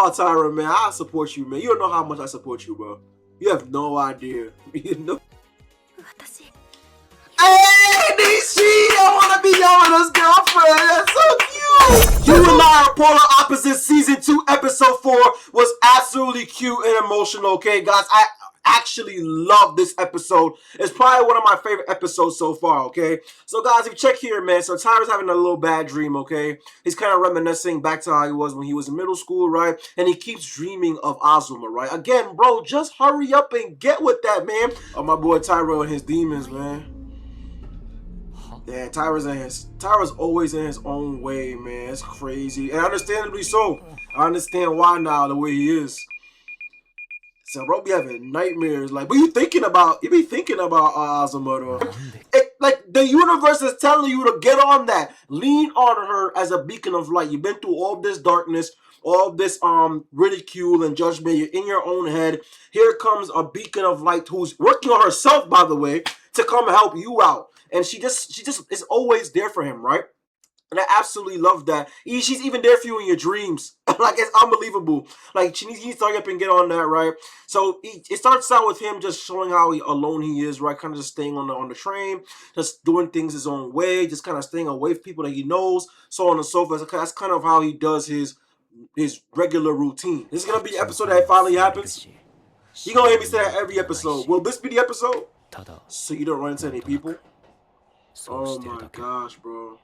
out, Taira, man. I support you, man. You don't know how much I support you, bro. You have no idea. You know? Hey, Nishi! I wanna be Yamada's girlfriend. That's so cute. You and I are polar opposites. Season 2, episode 4 was absolutely cute and emotional. Okay, guys, I actually love this episode. It's probably one of my favorite episodes so far. Okay, so guys, if you check here, man, so Taira's having a little bad dream. Okay, he's kind of reminiscing back to how he was when he was in middle school, right? And he keeps dreaming of Azuma, right? Again, bro, just hurry up and get with that, man. Oh, my boy Taira and his demons, man. Yeah, Taira's always in his own way, man. It's crazy, and understandably so. I understand why now, the way he is. So bro be having nightmares. Like, what you thinking about? You be thinking about Azuma though. Like, the universe is telling you to get on that. Lean on her as a beacon of light. You've been through all this darkness, all this ridicule and judgment. You're in your own head. Here comes a beacon of light who's working on herself, by the way, to come help you out. And she just is always there for him, right? And I absolutely love that. She's even there for you in your dreams. Like, it's unbelievable. Like, she needs to hurry up and get on that, right? So it starts out with him just showing how alone he is, right? Kind of just staying on the train, just doing things his own way, just kind of staying away from people that he knows, so on and so forth. That's kind of how he does his regular routine. This is gonna be the episode that finally happens. You're gonna hear me say that every episode. Will this be the episode? So you don't run into any people? Oh my gosh, bro.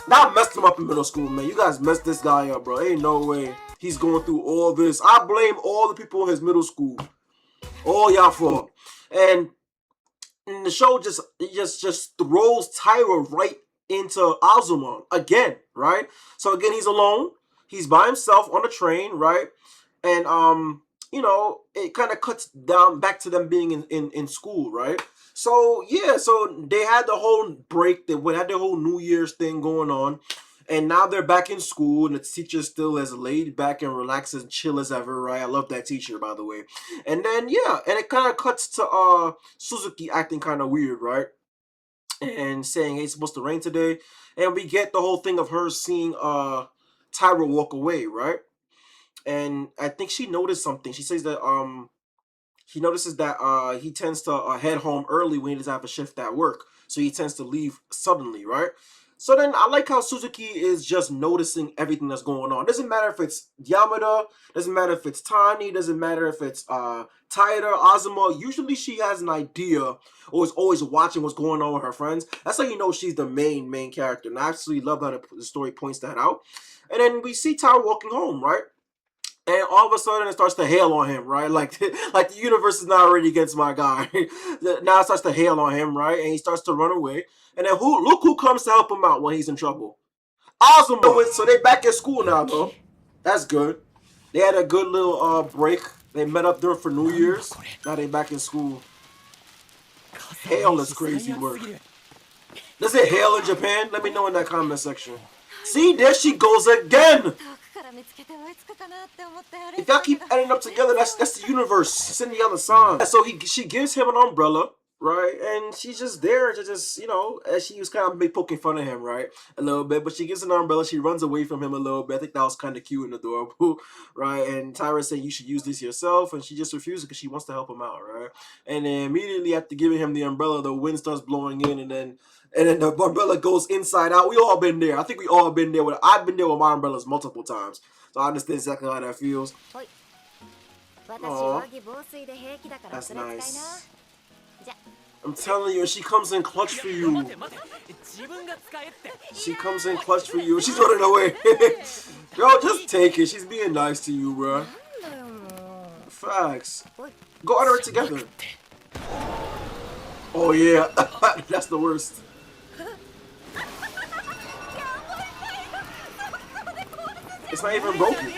That messed him up in middle school, man. You guys messed this guy up, bro. Ain't no way he's going through all this. I blame all the people in his middle school. All y'all fault. And the show just throws Taira right into Azuma again, right? So again, he's alone. He's by himself on the train, right? And you know, it kind of cuts down back to them being in school, right? So yeah, so they had the whole break. They had their whole New Year's thing going on, and now they're back in school, and the teacher's still as laid back and relaxed and chill as ever, right? I love that teacher, by the way. And then yeah, and it kind of cuts to Suzuki acting kind of weird, right? And saying hey, it's supposed to rain today, and we get the whole thing of her seeing Taira walk away, right? And I think she noticed something. She says that he notices that he tends to head home early when he doesn't have a shift at work. So he tends to leave suddenly, right? So then I like how Suzuki is just noticing everything that's going on. Doesn't matter if it's Yamada, doesn't matter if it's Tani, doesn't matter if it's Taira, Azuma. Usually she has an idea or is always watching what's going on with her friends. That's how you know she's the main character. And I absolutely love how the story points that out. And then we see Taira walking home, right? And all of a sudden it starts to hail on him, right? Like the universe is not already against my guy. Now it starts to hail on him, right? And he starts to run away. And then look who comes to help him out when he's in trouble. Azuma. So they back at school now, though. That's good. They had a good little break. They met up there for New Year's. Now they back in school. Hail is crazy work. Does it hail in Japan? Let me know in that comment section. See, there she goes again. If y'all keep adding up together, that's the universe. It's in the other side. So she gives him an umbrella, right? And she's just there to just, you know, as she was kind of poking fun of him, right? A little bit. But she gives an umbrella. She runs away from him a little bit. I think that was kind of cute and adorable, right? And Taira said, you should use this yourself. And she just refuses because she wants to help him out, right? And then immediately after giving him the umbrella, the wind starts blowing in, and then the umbrella goes inside out. We all been there. I think we all been there. I've been there with my umbrellas multiple times. So I understand exactly how that feels. Aww. That's nice. I'm telling you, she comes in clutch for you. She comes in clutch for you. She's running away. Yo, just take it. She's being nice to you, bro. Facts. Go under it together. Oh, yeah. That's the worst. It's not even broken.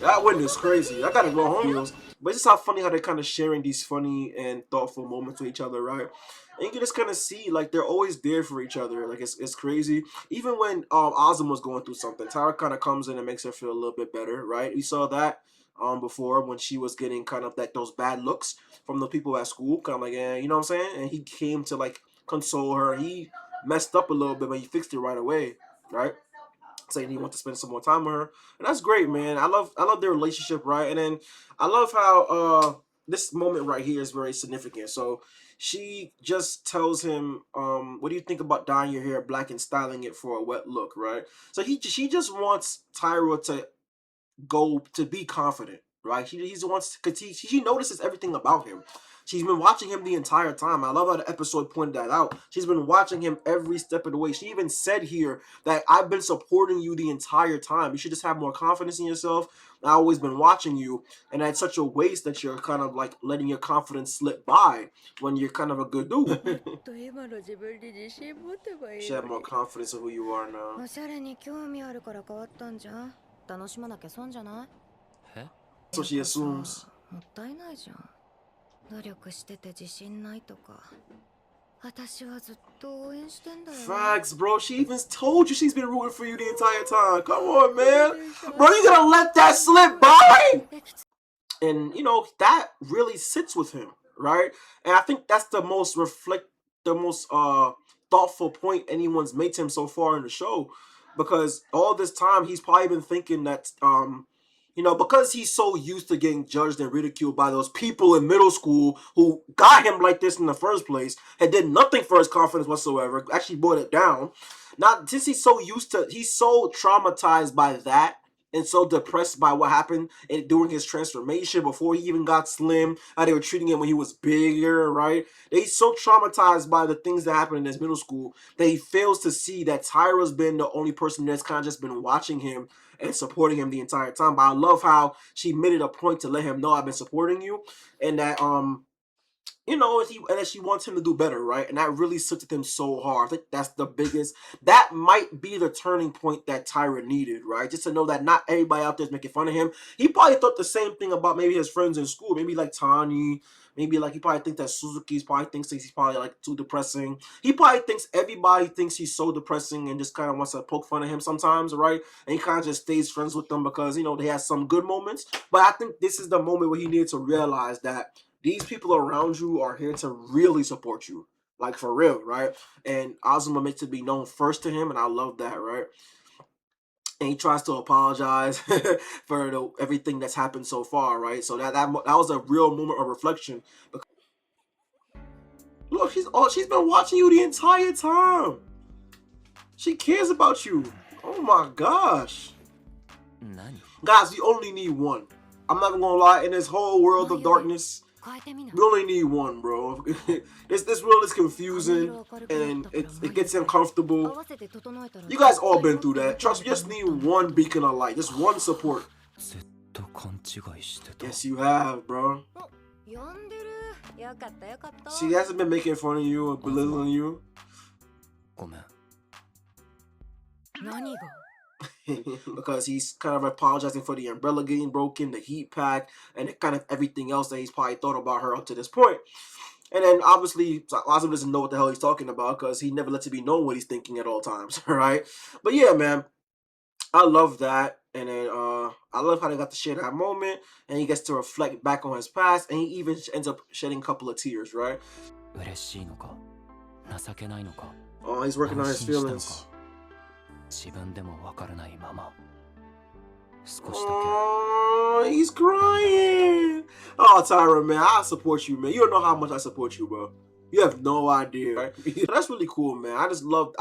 That wind is crazy. I gotta go home. But it's just how funny how they're kind of sharing these funny and thoughtful moments with each other, right? And you can just kind of see, like, they're always there for each other. Like, it's crazy. Even when Azuma was going through something, Taira kind of comes in and makes her feel a little bit better, right? We saw that before when she was getting kind of those bad looks from the people at school. Kind of like, you know what I'm saying? And he came to, like, console her. He messed up a little bit, but he fixed it right away, right? saying he wants to spend some more time with her, and that's great, man. I love their relationship, right? And then I love how this moment right here is very significant. So she just tells him, what do you think about dyeing your hair black and styling it for a wet look, right? So she just wants Tyra to go to be confident, right? He wants because she notices everything about him. She's been watching him the entire time. I love how the episode pointed that out. She's been watching him every step of the way. She even said here that I've been supporting you the entire time. You should just have more confidence in yourself. I've always been watching you, and that's such a waste that you're kind of like letting your confidence slip by when you're kind of a good dude. You should have more confidence in who you are now. おしゃれに興味あるから変わったんじゃ。楽しまなきゃ損じゃない？え？ So she assumes. もったいないじゃん。努力してて自信ないとか。私はずっと応援してんだよ。 Facts, bro. She even told you she's been rooting for you the entire time. Come on, man. Bro, you gonna let that slip by? And, you know, that really sits with him, right? And I think that's the most thoughtful point anyone's made to him so far in the show. Because all this time, he's probably been thinking that, you know, because he's so used to getting judged and ridiculed by those people in middle school who got him like this in the first place and did nothing for his confidence whatsoever, actually brought it down. Not since he's so traumatized by that and so depressed by what happened during his transformation before he even got slim, how they were treating him when he was bigger, right? He's so traumatized by the things that happened in his middle school that he fails to see that Tyra's been the only person that's kind of just been watching him and supporting him the entire time. But I love how she made it a point to let him know I've been supporting you, and that you know, and that she wants him to do better, right? And that really sits with him so hard. I think that's the biggest. That might be the turning point that Tyra needed, right? Just to know that not everybody out there is making fun of him. He probably thought the same thing about maybe his friends in school, maybe like Tani. Maybe like he probably thinks that Suzuki probably thinks he's probably like too depressing. He probably thinks everybody thinks he's so depressing and just kind of wants to poke fun of him sometimes, right? And he kind of just stays friends with them because, you know, they have some good moments. But I think this is the moment where he needed to realize that these people around you are here to really support you. Like for real, right? And Azuma makes it be known first to him, and I love that, right? And he tries to apologize for everything that's happened so far, right? So that was a real moment of reflection. Look, she's been watching you the entire time. She cares about you. Oh my gosh. Guys, we only need one. I'm not even gonna lie, in this whole world of darkness, we only need one, bro. This world is confusing and it gets uncomfortable. You guys all been through that. Trust me, just need one beacon of light, just one support. Yes, you have, bro. She hasn't been making fun of you or belittling you. Because he's kind of apologizing for the umbrella getting broken, the heat pack, and kind of everything else that he's probably thought about her up to this point. And then obviously Azuma doesn't know what the hell he's talking about because he never lets it be known what he's thinking at all times, right? But yeah, man, I love that. And then I love how they got to share that moment, and he gets to reflect back on his past, and he even ends up shedding a couple of tears, right? Oh, he's working on his feelings. Oh, he's crying. Oh, Taira, man, I support you, man. You don't know how much I support you, bro. You have no idea, right? That's really cool, man. I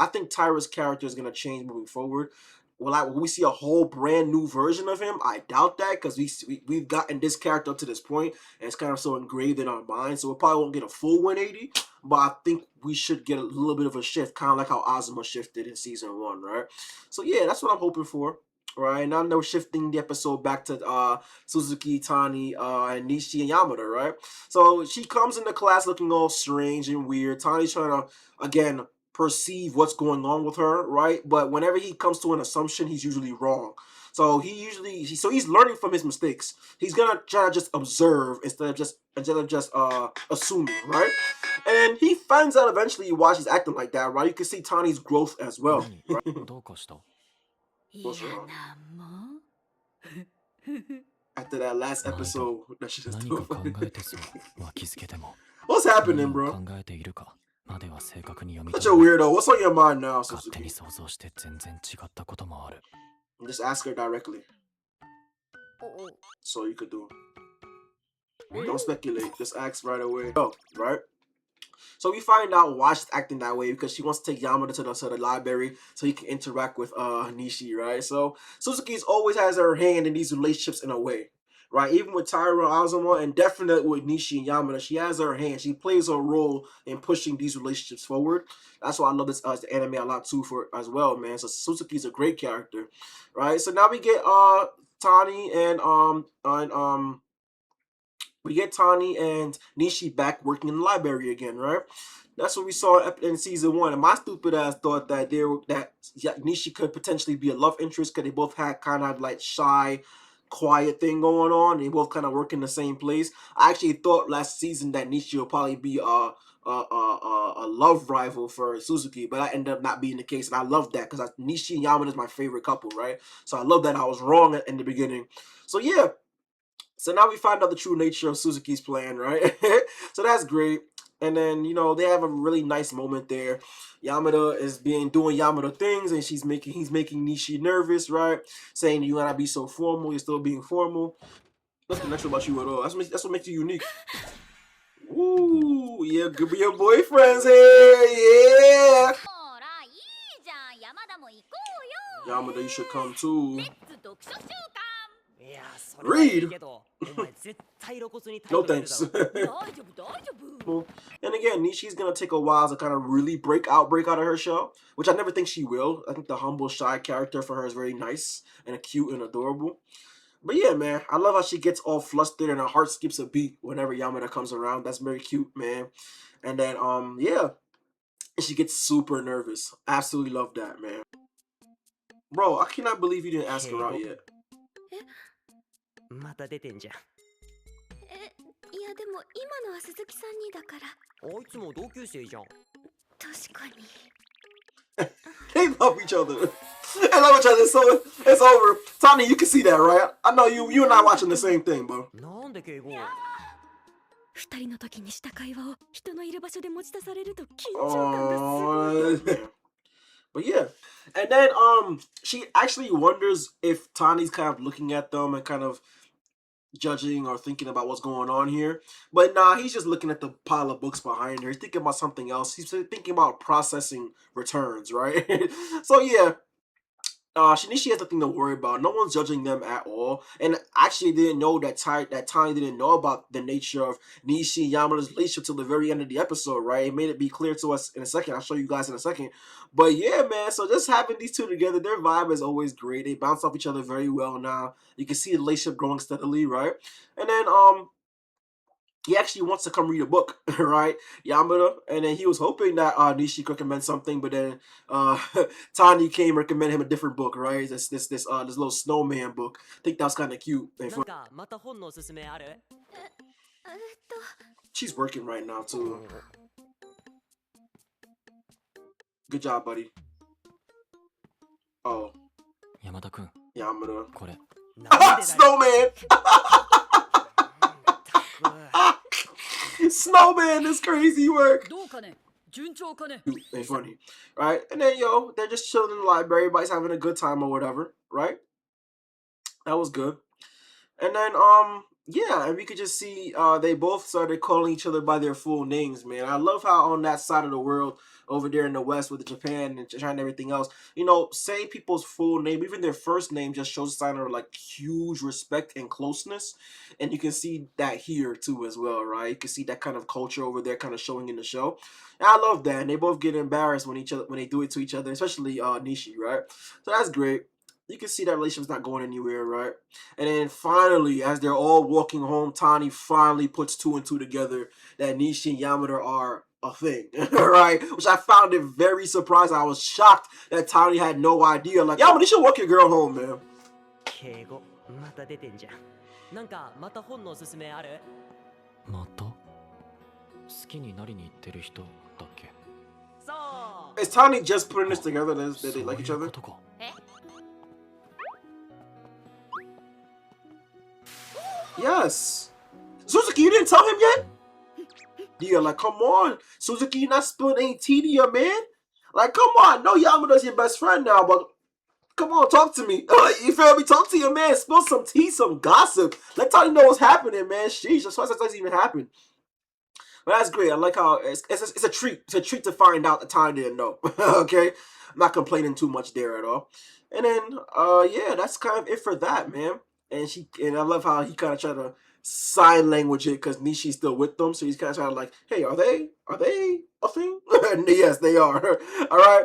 think Tyra's character is gonna change moving forward. Will we see a whole brand new version of him? I doubt that, because we've gotten this character up to this point, and it's kind of so engraved in our minds. So we probably won't get a full 180, but I think we should get a little bit of a shift, kind of like how Azuma shifted in season 1, right? So yeah, that's what I'm hoping for. Right, now they're shifting the episode back to Suzuki, Tani, and Nishi and Yamada, right? So she comes into class looking all strange and weird. Tani's trying to, again, perceive what's going on with her, right? But whenever he comes to an assumption, he's usually wrong. So he's learning from his mistakes. He's gonna try to just observe instead of just assuming, right? And he finds out eventually why she's acting like that, right? You can see Tani's growth as well. Right? What's wrong? After that last episode, that shit is doing. What's happening, bro? Such a weirdo. What's on your mind now, 勝手 Suzuki? に想像して全然違ったこともある。 Just ask her directly. So you could do. Don't speculate. Just ask right away. Oh, right? So we find out why she's acting that way because she wants to take Yamada to the library so he can interact with Nishi, right? So Suzuki's always has her hand in these relationships in a way, right? Even with Taira, Azuma, and definitely with Nishi and Yamada, she has her hand. She plays a role in pushing these relationships forward. That's why I love this anime a lot too for as well, man. So Suzuki's a great character, right? So now we get Tani and Nishi back working in the library again, right? That's what we saw in season 1. And my stupid ass thought that Nishi could potentially be a love interest because they both had kind of like shy, quiet thing going on. They both kind of work in the same place. I actually thought last season that Nishi would probably be a love rival for Suzuki, but that ended up not being the case, and I love that because Nishi and Yamada is my favorite couple, right? So I love that I was wrong in the beginning. So yeah. So now we find out the true nature of Suzuki's plan, right? So that's great. And then, you know, they have a really nice moment there. Yamada is doing Yamada things, and he's making Nishi nervous, right? Saying you gotta be so formal, you're still being formal. Nothing natural about you at all. That's what makes you unique. Ooh, yeah, good be your boyfriends here, yeah. Yamada, you should come too. Read. No thanks. And again, Nishi's gonna take a while to kind of really break out of her shell, which I never think she will. I think the humble, shy character for her is very nice and cute and adorable. But yeah, man, I love how she gets all flustered and her heart skips a beat whenever Yamada comes around. That's very cute, man. And then yeah, she gets super nervous. Absolutely love that, man. Bro, I cannot believe you didn't ask her out yet. また出てんじゃん。いやでも今のは鈴木さんにだから。あいつも同級生じゃん。確かに。They love each other. They love each other. So it's over. Tani, you can see that, right? I know you and I watching the same thing, bro. なんで敬語？二人の時にした会話を人のいる場所で持ち出されると緊張感がすごい。But yeah, and then she actually wonders if Tani's kind of looking at them and kind of judging or thinking about what's going on here. But nah, he's just looking at the pile of books behind her. He's thinking about something else. He's thinking about processing returns, right? So yeah. Shinichi has nothing to worry about. No one's judging them at all. And actually didn't know that Tani didn't know about the nature of Nishi and Yamada's relationship till the very end of the episode, right? It made it be clear to us in a second. I'll show you guys in a second. But yeah, man, so just having these two together, their vibe is always great. They bounce off each other very well now. You can see the relationship growing steadily, right? And then he actually wants to come read a book, right? Yamada, and then he was hoping that Nishi could recommend something, but then Tani came recommend him a different book, right? This little snowman book. I think that was kind of cute. And なんかまた本のおすすめある？she's working right now too. Good job, buddy. Oh, 山田くん、 Yamada. これ。 Snowman. Snowman is crazy work. Ain't funny, right? And then they're just chilling in the library. Everybody's having a good time or whatever, right? That was good. And then yeah, and we could just see they both started calling each other by their full names, man. I love how on that side of the world, over there in the West with Japan and China and everything else, saying people's full name, even their first name, just shows a sign of like huge respect and closeness. And you can see that here too as well, right? You can see that kind of culture over there kind of showing in the show. And I love that. And they both get embarrassed when they do it to each other, especially Nishi, right? So that's great. You can see that relationship's not going anywhere, right? And then finally, as they're all walking home, Tani finally puts 2 and 2 together that Nishi and Yamada are a thing, right? Which I found it very surprising. I was shocked that Tani had no idea. Like, Yamada, you should walk your girl home, man. 敬語また出てんじゃん。なんかまた本のおすすめある？また？好きになりに行ってる人だっけ？そう。 Is Tani just putting this together that they like each other? Yes. Suzuki, you didn't tell him yet? idea. Like, come on, Suzuki, you're not spilling any tea to your man. Like, come on, no, Yamada's your best friend now, but come on, talk to me. You feel me? Talk to your man. Spill some tea, some gossip. Let's all you know what's happening, man. Sheesh, that's why that doesn't even happen. But that's great. I like how it's a treat. It's a treat to find out the time didn't know. Okay, I'm not complaining too much there at all. And then yeah, that's kind of it for that, man. And I love how he kind of tried to sign language it because Nishi's still with them, so he's kind of trying to like, hey, are they a thing? And yes, they are. All right.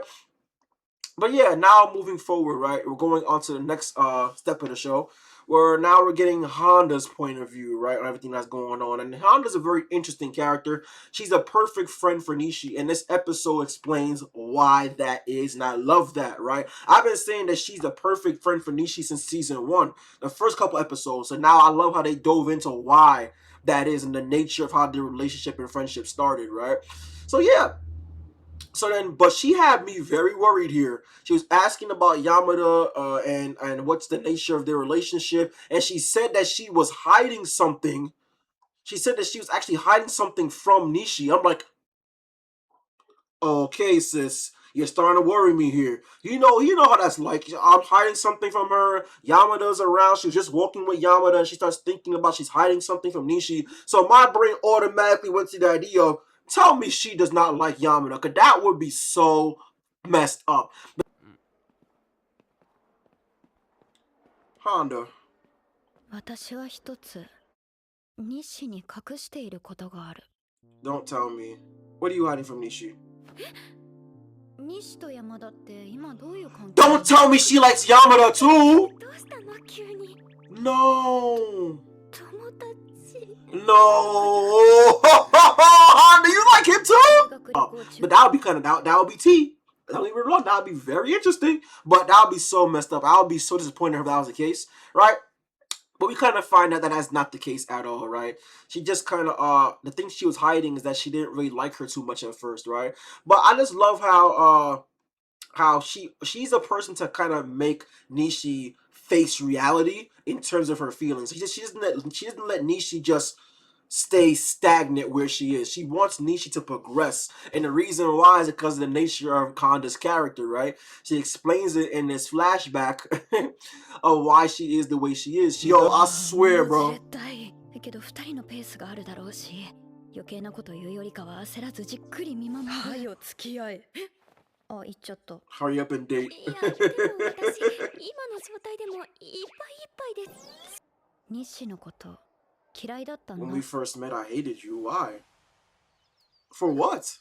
But yeah, now moving forward, right, we're going on to the next step of the show, where now we're getting Honda's point of view, right, on everything that's going on. And Honda's a very interesting character. She's a perfect friend for Nishi, and this episode explains why that is, and I love that, right? I've been saying that she's the perfect friend for Nishi since season 1, the first couple episodes, and now I love how they dove into why that is and the nature of how their relationship and friendship started, right? So yeah. So then, but she had me very worried here. She was asking about Yamada and what's the nature of their relationship, and she said that she was hiding something. She said that she was actually hiding something from Nishi. I'm like, okay, sis, you're starting to worry me here. You know how that's like. I'm hiding something from her. Yamada's around. She was just walking with Yamada, and she starts thinking about she's hiding something from Nishi. So my brain automatically went to the idea of, tell me she does not like Yamada, because that would be so messed up. Honda. 私は一つ西に隠していることがある。 Don't tell me. What are you hiding from Nishi? 西と山田って今どういう関係？ Don't tell me she likes Yamada too! どうしたの急に？ No! 友達。 No! Honda, you like him too? But that would be that would be tea. Don't get me wrong, that would be very interesting. But that would be so messed up. I would be so disappointed if that was the case, right? But we kind of find out that that's not the case at all, right? She just kind of, the thing she was hiding is that she didn't really like her too much at first, right? But I just love how she's a person to kind of make Nishi face reality in terms of her feelings. She doesn't let Nishi just stay stagnant where she is. She wants Nishi to progress, and the reason why is because of the nature of Honda's character, right? She explains it in this flashback of why she is the way she is. Yo, I swear, bro. けど二人のペースがあるだろうし、余計なこと言うよりかは焦らずじっくり見守る。はいよ付き合え。あ、言っちゃった。Hurry up and date. いや、でも私今の状態でもいっぱいいっぱいです。西のこと嫌いだったんだ。 When we first met, I hated you. Why? For what?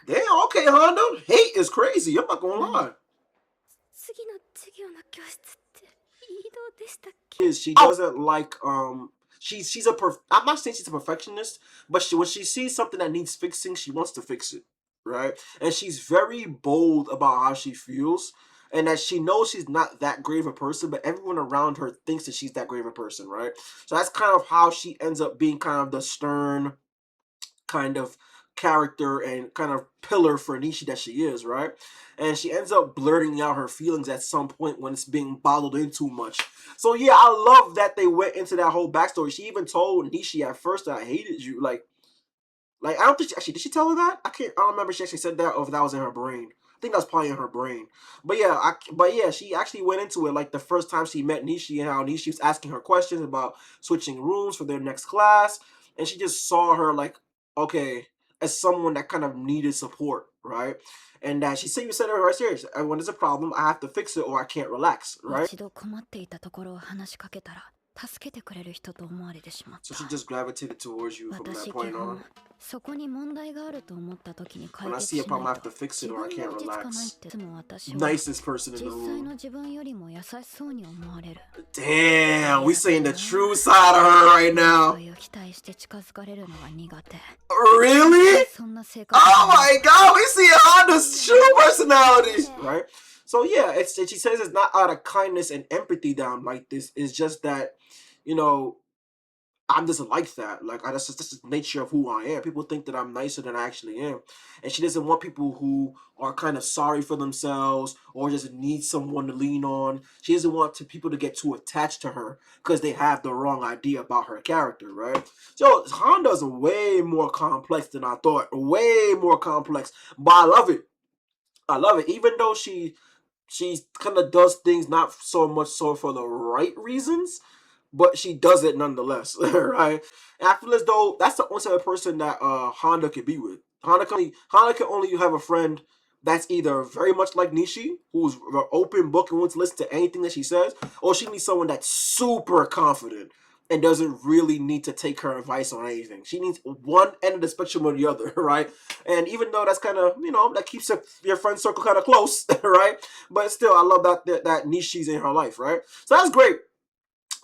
Damn, okay, Honda. Hate is crazy. I'm not gonna lie. 次の授業の教室って移動でしたっけ？ She doesn't like I'm not saying she's a perfectionist, but when she sees something that needs fixing, she wants to fix it, right? And she's very bold about how she feels, and that she knows she's not that great of a person, but everyone around her thinks that she's that great of a person, right? So that's kind of how she ends up being kind of the stern kind of character and kind of pillar for Nishi that she is, right? And she ends up blurting out her feelings at some point when it's being bottled in too much. So yeah, I love that they went into that whole backstory. She even told Nishi at first that I hated you. Like I don't think did she tell her that? I don't remember if she actually said that or if that was in her brain. I think that was probably in her brain. But yeah, she actually went into it like the first time she met Nishi and how Nishi was asking her questions about switching rooms for their next class, and she just saw her like, okay, as someone that kind of needed support, right? And that she said it right serious. When there's a problem, I have to fix it or I can't relax, right? 一度困っていたところを話しかけたら助けてくれる人と思われてしまった。 So she just gravitated towards you from that point on. そこに問題があると思った時に解 When I 決 see a しない problem, I と have to fix it 自 or I 分が can't 落ち着かないっ relax. てその私は Nicest person in the 実際 room. の自分よりも優しそうに思われる。 Damn, we seeing the true side of her right そ now. ういう期待して近づかれるのが苦手。 Really? そんな性格 Oh my god, we see Honda's true personality, right? So yeah, she says it's not out of kindness and empathy that I'm like this. It's just that, you know, I'm just like that. Like that's just the nature of who I am. People think that I'm nicer than I actually am, and she doesn't want people who are kind of sorry for themselves or just need someone to lean on. She doesn't want people to get too attached to her because they have the wrong idea about her character, right? So Honda's way more complex than I thought. Way more complex, but I love it. I love it, even though she kind of does things not so much so for the right reasons, but she does it nonetheless, right? And I feel as though that's the only type of person that Honda could be with. Honda can only have a friend that's either very much like Nishi, who's an open book and wants to listen to anything that she says, or she needs someone that's super confident and doesn't really need to take her advice on anything. She needs one end of the spectrum or the other, right? And even though that's kind of, that keeps your friend circle kind of close, right? But still, I love that Nishi's in her life, right? So that's great.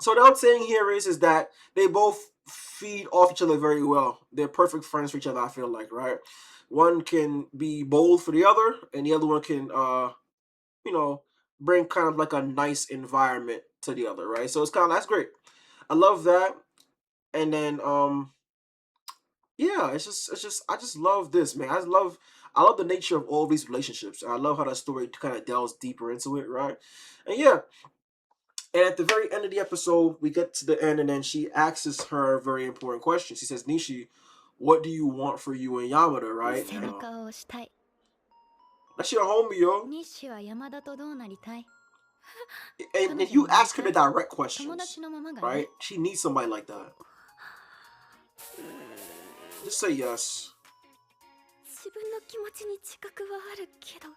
So what I'm saying here is that they both feed off each other very well. They're perfect friends for each other, I feel like, right? One can be bold for the other, and the other one can, bring kind of like a nice environment to the other, right? So that's great. I love that. And then, yeah, I just love this, man. I love the nature of all these relationships. And I love how that story kind of delves deeper into it, right? And yeah, and at the very end of the episode, we get to the end, and then she asks her a very important question. She says, Nishi, what do you want for you and Yamada, right? 背中を押したい。 That's your homie, yo. 西は山田とどうなりたい？ And if you ask her the direct 友 questions, 達のままがね。 right? She needs somebody like that. Just say yes. 自分の気持ちに自覚はあるけど、好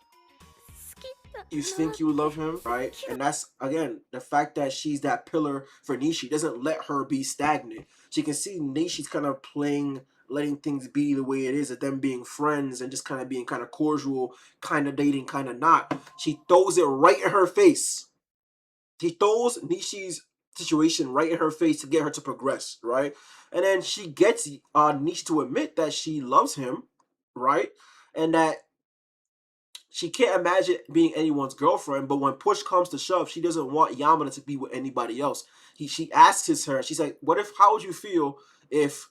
きだな。 You think you love him, right? And that's, again, the fact that she's that pillar for Nishi doesn't let her be stagnant. She can see Nishi's kind of letting things be the way it is, of them being friends and just kind of being kind of cordial, kind of dating, kind of not. She throws it right in her face. He throws Nishi's situation right in her face to get her to progress, right? And then she gets Nishi to admit that she loves him, right? And that she can't imagine being anyone's girlfriend, but when push comes to shove, she doesn't want Yamada to be with anybody else. She asks her, she's like, how would you feel if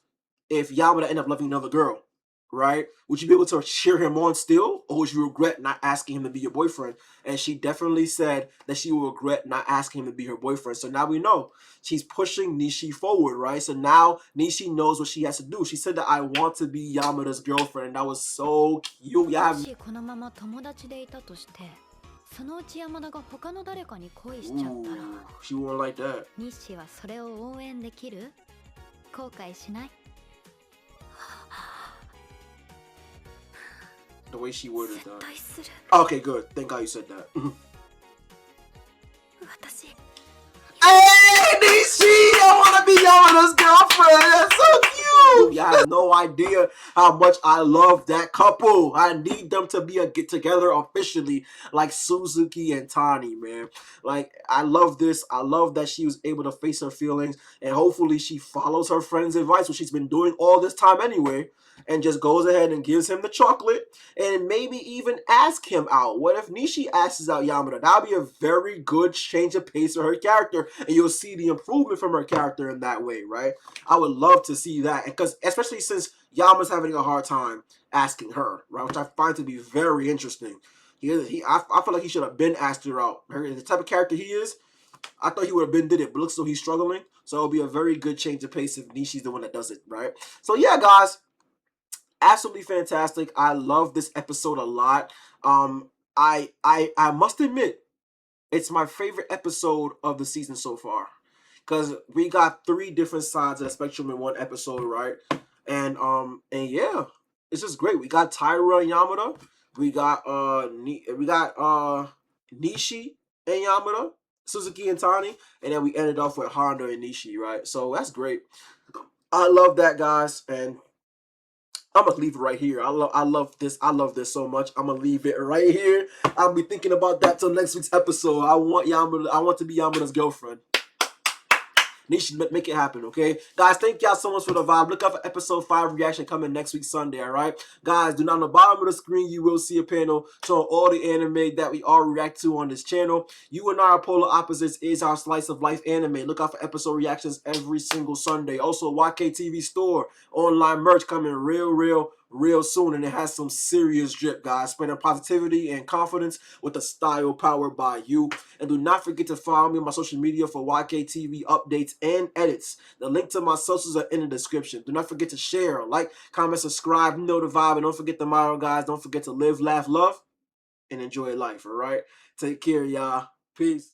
Yamada ended up loving another girl, right? Would you be able to cheer him on still, or would you regret not asking him to be your boyfriend? And she definitely said that she will regret not asking him to be her boyfriend. So now we know she's pushing Nishi forward, right? So now Nishi knows what she has to do. She said that I want to be Yamada's girlfriend, and that was so cute. もしこのまま友達でいたとして、そのうち山田が他の誰かに恋しちゃったら、 She won't like that. 西はそれを応援できる？後悔しない？ The way she worded 絶 that. 対する。 Okay, good. Thank God you said that. 私。 Hey, Nishi! I want to be Yamada's girlfriend. That's so cute. You have no idea how much I love that couple. I need them to be a get together officially, like Suzuki and Tani, man. Like, I love this. I love that she was able to face her feelings, and hopefully she follows her friend's advice, which she's been doing all this time anyway, and just goes ahead and gives him the chocolate, and maybe even ask him out. What if Nishi asks out Yamada? That would be a very good change of pace for her character, and you'll see the improvement from her character in that way, right? I would love to see that, because especially since Yamada's having a hard time asking her, right? Which I find to be very interesting. I feel like he should have been asked her out. The type of character he is, I thought he would have been did it, but looks so he's struggling. So it'll be a very good change of pace if Nishi's the one that does it, right? So yeah, guys. Absolutely fantastic. I love this episode a lot. I must admit, it's my favorite episode of the season so far, because we got 3 different sides of the spectrum in one episode, right? And yeah, it's just great. We got Taira and Yamada. We got Nishi and Yamada, Suzuki and Tani, and then we ended off with Honda and Nishi, right? So that's great. I love that, guys, and I'm gonna leave it right here. I love this. I love this so much. I'm gonna leave it right here. I'll be thinking about that till next week's episode. I want to be Yamada's girlfriend. Nishi, make it happen, okay? Guys, thank y'all so much for the vibe. Look out for episode 5 reaction coming next week Sunday, alright? Guys, do not on the bottom of the screen, you will see a panel showing all the anime that we all react to on this channel. You and our polar opposites is our slice of life anime. Look out for episode reactions every single Sunday. Also, YKTV store, online merch coming real soon, and it has some serious drip, guys, spreading positivity and confidence with the style powered by you. And do not forget to follow me on my social media for YKTV updates and edits. The link to my socials are in the description. Do not forget to share, like, comment, subscribe, you know the vibe, and don't forget the motto, guys. Don't forget to live, laugh, love, and enjoy life, all right? Take care, y'all. Peace.